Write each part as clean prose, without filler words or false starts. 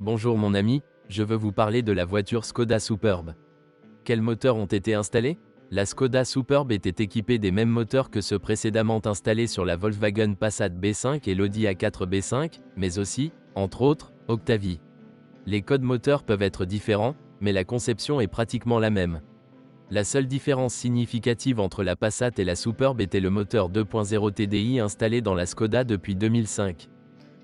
Bonjour mon ami, je veux vous parler de la voiture Škoda Superb. Quels moteurs ont été installés? La Škoda Superb était équipée des mêmes moteurs que ceux précédemment installés sur la Volkswagen Passat B5 et l'Audi A4 B5, mais aussi, entre autres, Octavia. Les codes moteurs peuvent être différents, mais la conception est pratiquement la même. La seule différence significative entre la Passat et la Superb était le moteur 2.0 TDI installé dans la Škoda depuis 2005.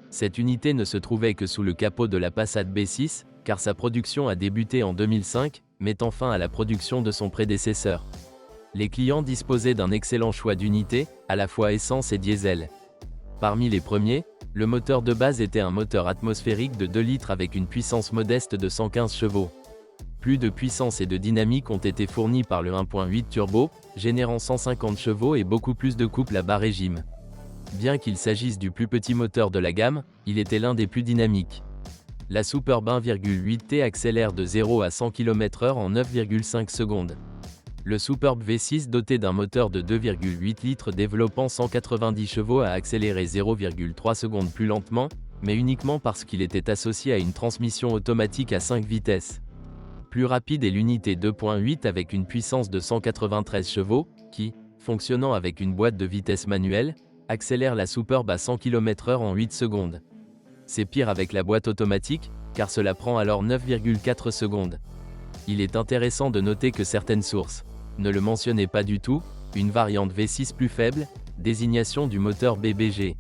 Cette unité ne se trouvait que sous le capot de la Passat B6, car sa production a débuté en 2005, mettant fin à la production de son prédécesseur. Les clients disposaient d'un excellent choix d'unités, à la fois essence et diesel. Parmi les premiers, le moteur de base était un moteur atmosphérique de 2 litres avec une puissance modeste de 115 chevaux. Plus de puissance et de dynamique ont été fournis par le 1.8 turbo, générant 150 chevaux et beaucoup plus de couple à bas régime. Bien qu'il s'agisse du plus petit moteur de la gamme, il était l'un des plus dynamiques. La Superb 1.8T accélère de 0 à 100 km/h en 9,5 secondes. Le Superb V6 doté d'un moteur de 2,8 litres développant 190 chevaux a accéléré 0,3 secondes plus lentement, mais uniquement parce qu'il était associé à une transmission automatique à 5 vitesses. Plus rapide est l'unité 2.8 avec une puissance de 193 chevaux, qui, fonctionnant avec une boîte de vitesse manuelle, accélère la Superb à 100 km/h en 8 secondes. C'est pire avec la boîte automatique, car cela prend alors 9,4 secondes. Il est intéressant de noter que certaines sources ne le mentionnaient pas du tout, une variante V6 plus faible, désignation du moteur BBG.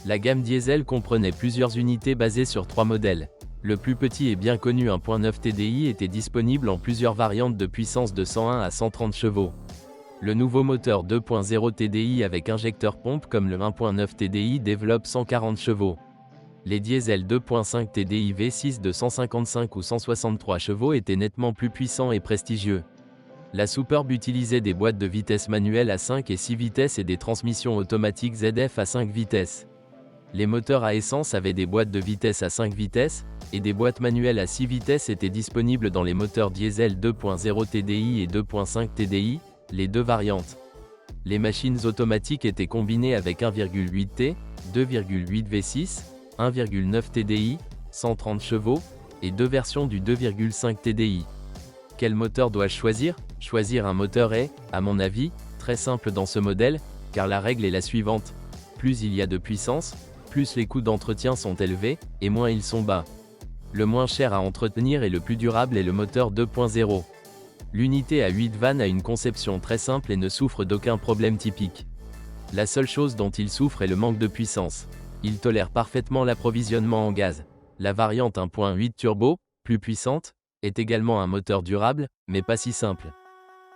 La gamme diesel comprenait plusieurs unités basées sur 3 modèles. Le plus petit et bien connu 1.9 TDI était disponible en plusieurs variantes de puissance de 101 à 130 chevaux. Le nouveau moteur 2.0 TDI avec injecteur pompe comme le 1.9 TDI développe 140 chevaux. Les diesels 2.5 TDI V6 de 155 ou 163 chevaux étaient nettement plus puissants et prestigieux. La Superb utilisait des boîtes de vitesse manuelles à 5 et 6 vitesses et des transmissions automatiques ZF à 5 vitesses. Les moteurs à essence avaient des boîtes de vitesse à 5 vitesses, et des boîtes manuelles à 6 vitesses étaient disponibles dans les moteurs diesel 2.0 TDI et 2.5 TDI, les deux variantes. Les machines automatiques étaient combinées avec 1.8T, 2.8 V6, 1.9 TDI, 130 chevaux, et deux versions du 2.5 TDI. Quel moteur dois-je choisir? Choisir un moteur est, à mon avis, très simple dans ce modèle, car la règle est la suivante. Plus il y a de puissance, plus les coûts d'entretien sont élevés, et moins ils sont bas. Le moins cher à entretenir et le plus durable est le moteur 2.0. L'unité à 8 vannes a une conception très simple et ne souffre d'aucun problème typique. La seule chose dont il souffre est le manque de puissance. Il tolère parfaitement l'approvisionnement en gaz. La variante 1.8 turbo, plus puissante, est également un moteur durable, mais pas si simple.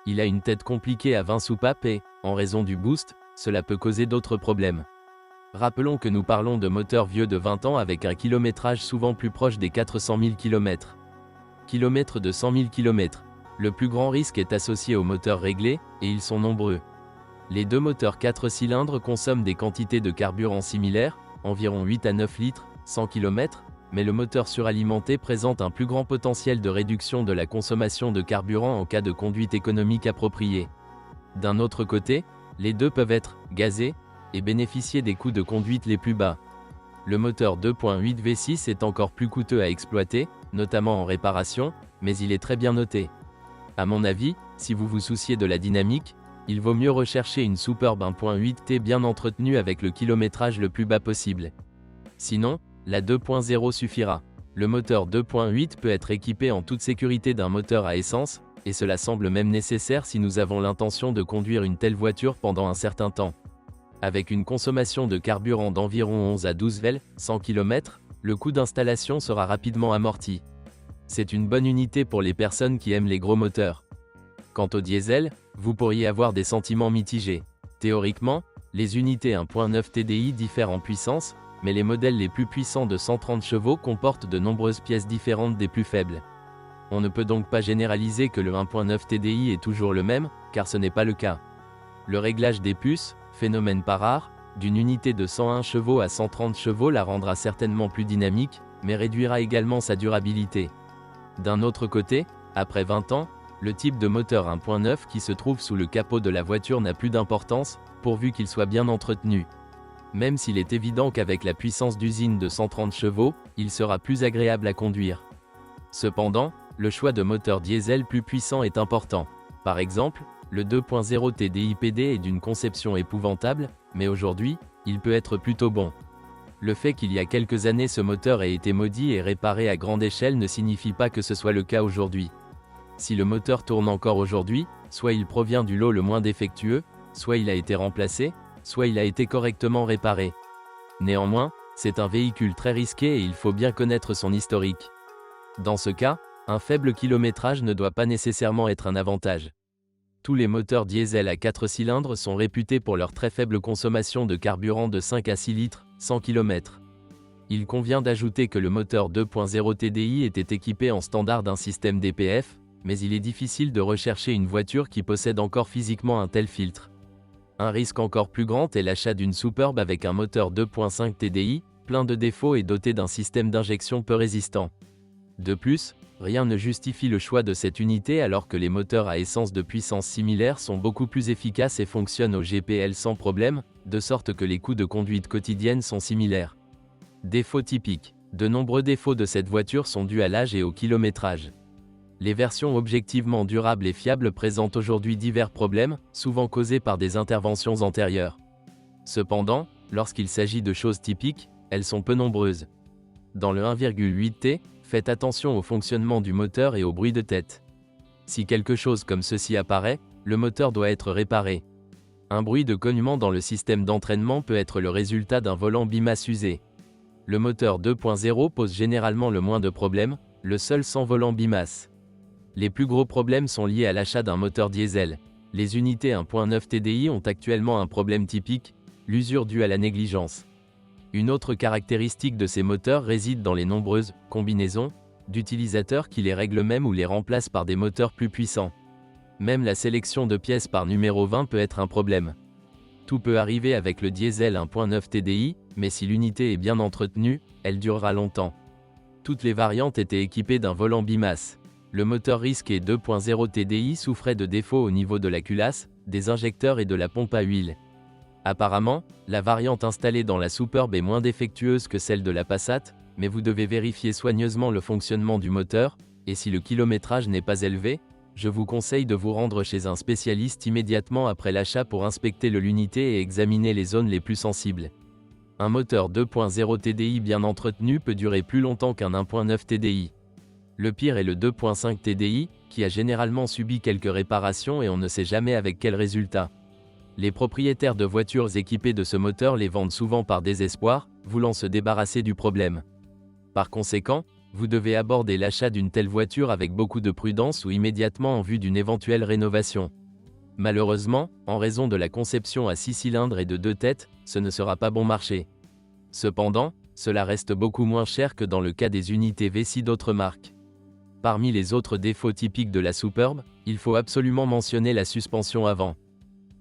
Il a une tête compliquée à 20 soupapes et, en raison du boost, cela peut causer d'autres problèmes. Rappelons que nous parlons de moteurs vieux de 20 ans avec un kilométrage souvent plus proche des 400 000 km. Kilomètres de 100 000 km. Le plus grand risque est associé aux moteurs réglés, et ils sont nombreux. Les deux moteurs 4 cylindres consomment des quantités de carburant similaires, environ 8 à 9 litres, 100 km, mais le moteur suralimenté présente un plus grand potentiel de réduction de la consommation de carburant en cas de conduite économique appropriée. D'un autre côté, les deux peuvent être gazés et bénéficier des coûts de conduite les plus bas. Le moteur 2.8 V6 est encore plus coûteux à exploiter, notamment en réparation, mais il est très bien noté. À mon avis, si vous vous souciez de la dynamique, il vaut mieux rechercher une Superb 1.8T bien entretenue avec le kilométrage le plus bas possible. Sinon, la 2.0 suffira. Le moteur 2.8 peut être équipé en toute sécurité d'un moteur à essence, et cela semble même nécessaire si nous avons l'intention de conduire une telle voiture pendant un certain temps. Avec une consommation de carburant d'environ 11 à 12 Vel, 100 km, le coût d'installation sera rapidement amorti. C'est une bonne unité pour les personnes qui aiment les gros moteurs. Quant au diesel, vous pourriez avoir des sentiments mitigés. Théoriquement, les unités 1.9 TDI diffèrent en puissance, mais les modèles les plus puissants de 130 chevaux comportent de nombreuses pièces différentes des plus faibles. On ne peut donc pas généraliser que le 1.9 TDI est toujours le même, car ce n'est pas le cas. Le réglage des puces, phénomène pas rare, d'une unité de 101 chevaux à 130 chevaux la rendra certainement plus dynamique, mais réduira également sa durabilité. D'un autre côté, après 20 ans, le type de moteur 1.9 qui se trouve sous le capot de la voiture n'a plus d'importance, pourvu qu'il soit bien entretenu. Même s'il est évident qu'avec la puissance d'usine de 130 chevaux, il sera plus agréable à conduire. Cependant, le choix de moteurs diesel plus puissants est important. Par exemple, le 2.0 TDI PD est d'une conception épouvantable, mais aujourd'hui, il peut être plutôt bon. Le fait qu'il y a quelques années ce moteur ait été maudit et réparé à grande échelle ne signifie pas que ce soit le cas aujourd'hui. Si le moteur tourne encore aujourd'hui, soit il provient du lot le moins défectueux, soit il a été remplacé, soit il a été correctement réparé. Néanmoins, c'est un véhicule très risqué et il faut bien connaître son historique. Dans ce cas, un faible kilométrage ne doit pas nécessairement être un avantage. Tous les moteurs diesel à 4 cylindres sont réputés pour leur très faible consommation de carburant de 5 à 6 litres, 100 km. Il convient d'ajouter que le moteur 2.0 TDI était équipé en standard d'un système DPF, mais il est difficile de rechercher une voiture qui possède encore physiquement un tel filtre. Un risque encore plus grand est l'achat d'une Superb avec un moteur 2.5 TDI, plein de défauts et doté d'un système d'injection peu résistant. De plus, rien ne justifie le choix de cette unité alors que les moteurs à essence de puissance similaire sont beaucoup plus efficaces et fonctionnent au GPL sans problème, de sorte que les coûts de conduite quotidienne sont similaires. Défauts typiques. De nombreux défauts de cette voiture sont dus à l'âge et au kilométrage. Les versions objectivement durables et fiables présentent aujourd'hui divers problèmes, souvent causés par des interventions antérieures. Cependant, lorsqu'il s'agit de choses typiques, elles sont peu nombreuses. Dans le 1,8T, faites attention au fonctionnement du moteur et au bruit de tête. Si quelque chose comme ceci apparaît, le moteur doit être réparé. Un bruit de cognement dans le système d'entraînement peut être le résultat d'un volant bimasse usé. Le moteur 2.0 pose généralement le moins de problèmes, le seul sans volant bimasse. Les plus gros problèmes sont liés à l'achat d'un moteur diesel. Les unités 1.9 TDI ont actuellement un problème typique, l'usure due à la négligence. Une autre caractéristique de ces moteurs réside dans les nombreuses combinaisons d'utilisateurs qui les règlent même ou les remplacent par des moteurs plus puissants. Même la sélection de pièces par numéro 20 peut être un problème. Tout peut arriver avec le diesel 1.9 TDI, mais si l'unité est bien entretenue, elle durera longtemps. Toutes les variantes étaient équipées d'un volant bimasse. Le moteur risqué 2.0 TDI souffrait de défauts au niveau de la culasse, des injecteurs et de la pompe à huile. Apparemment, la variante installée dans la Superb est moins défectueuse que celle de la Passat, mais vous devez vérifier soigneusement le fonctionnement du moteur, et si le kilométrage n'est pas élevé, je vous conseille de vous rendre chez un spécialiste immédiatement après l'achat pour inspecter l'unité et examiner les zones les plus sensibles. Un moteur 2.0 TDI bien entretenu peut durer plus longtemps qu'un 1.9 TDI. Le pire est le 2.5 TDI, qui a généralement subi quelques réparations et on ne sait jamais avec quel résultat. Les propriétaires de voitures équipées de ce moteur les vendent souvent par désespoir, voulant se débarrasser du problème. Par conséquent, vous devez aborder l'achat d'une telle voiture avec beaucoup de prudence ou immédiatement en vue d'une éventuelle rénovation. Malheureusement, en raison de la conception à 6 cylindres et de 2 têtes, ce ne sera pas bon marché. Cependant, cela reste beaucoup moins cher que dans le cas des unités V6 d'autres marques. Parmi les autres défauts typiques de la Superb, il faut absolument mentionner la suspension avant.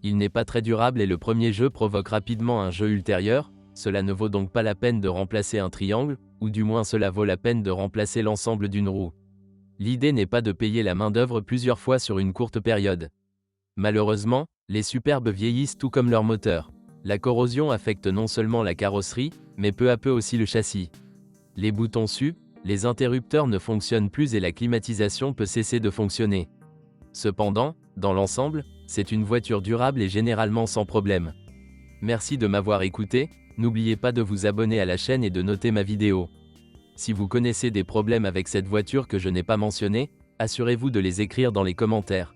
Il n'est pas très durable et le premier jeu provoque rapidement un jeu ultérieur, cela ne vaut donc pas la peine de remplacer un triangle, ou du moins cela vaut la peine de remplacer l'ensemble d'une roue. L'idée n'est pas de payer la main-d'œuvre plusieurs fois sur une courte période. Malheureusement, les Superbes vieillissent tout comme leur moteur. La corrosion affecte non seulement la carrosserie, mais peu à peu aussi le châssis. Les boutons suent, les interrupteurs ne fonctionnent plus et la climatisation peut cesser de fonctionner. Cependant, dans l'ensemble, c'est une voiture durable et généralement sans problème. Merci de m'avoir écouté, n'oubliez pas de vous abonner à la chaîne et de noter ma vidéo. Si vous connaissez des problèmes avec cette voiture que je n'ai pas mentionné, assurez-vous de les écrire dans les commentaires.